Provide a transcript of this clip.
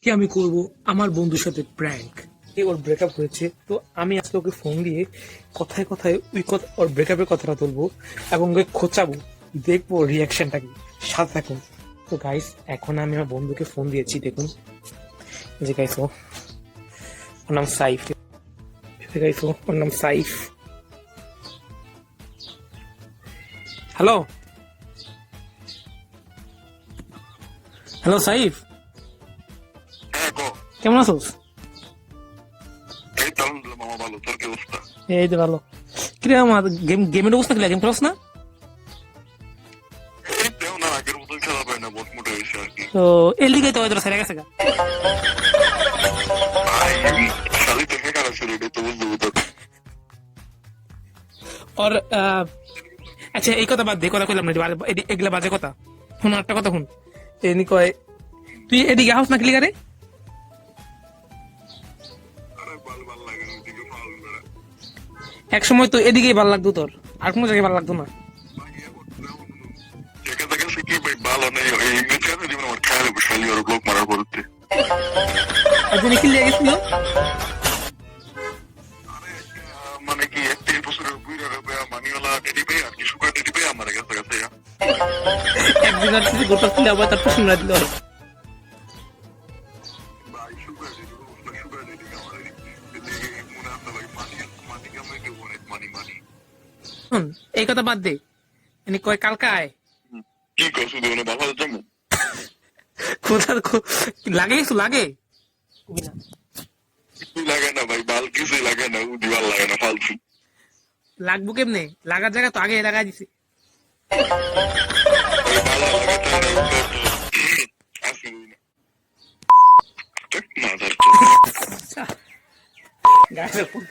আজকে আমি করব আমার বন্ধুর সাথে প্র্যাঙ্ক। ওর ব্রেকআপ হয়েছে, তো আমি আজকে ওকে ফোন দিয়ে কথায় কথায় ওর ব্রেকআপের কথাটা তুলবো এবং ওকে খোঁচাবো, দেখবো রিয়াকশনটা কি। সাথে থাকুন। তো গাইস, এখন আমি আমার বন্ধুকে ফোন দিয়েছি, দেখুন। যে গাইস, ওর নাম সাইফ। গাইস, ওর নাম সাইফ। হ্যালো হ্যালো সাইফ, হ্যাঁ গো। কেমন আছোস? এই তো আলহামদুলিল্লাহ মামা, ভালো। তোর কি অবস্থা? এই তো ভালো। কিরে আমার গেমের অবস্থা কি? গেম খেলোস না? এই তেও না, আগের মতন খেলা পায় না, বট মোটা হয়েছে আর কি। তো এর লিগে তো তোরা সেরে গেছে গা। ভাই শালি তো হ্যাকার আছে রে, তো বুঝতে বুঝতে ওর আচ্ছা, এই কথা বাদ দে, কথা কইলাম না, এগুলা বাজে কথা। শুন একটা কথা শুন। এনি কয় তুই এদিকে হাউস না ক্লিয়ারে। আরে ভাল ভাল লাগে না, ওদিকে ফাউল বেড়া। এক সময় তো এদিকেই ভালো লাগতো তোর, আর কোনো জায়গায় ভালো লাগতো না। যেখান থেকে কি ভাই ভালো নেই, এই ইংরেজি আছে যেমন আমার খেয়াল হবে শালি আর ব্লক মারার পরতে। আর যিনি ক্লিয়ার গেছিল, আরে মানে কি একটা বছরের বুইরা রে মানিওয়ালা টেডি ভাই আর কি সুগার টেডি ভাই আমার কাছে কাছে একদিন আর কিছু গোটা ছিল, আবার তার প্রশ্ন দিল। ভাই সুগার টেডি সুগার টেডি আমার মনে আছে ভাই, মানি মানি কামাইতে অনেক মানি মানি। শুন, এই কথা বাদ দে। এনি কয় কালকে আয়। কি কর শুধু বাবা যাবো? কোথার লাগে কিছু লাগে? কিছুই লাগে না ভাই, বাল কিছুই লাগে না, উদি ভাল লাগে না, ফালতু। লাগবো কেমনে? লাগার জায়গা তো আগে লাগাই দিছি। ওই ভালো লাগে তাই না, উত্তর তো আসি না। মাদার গাছের ফোন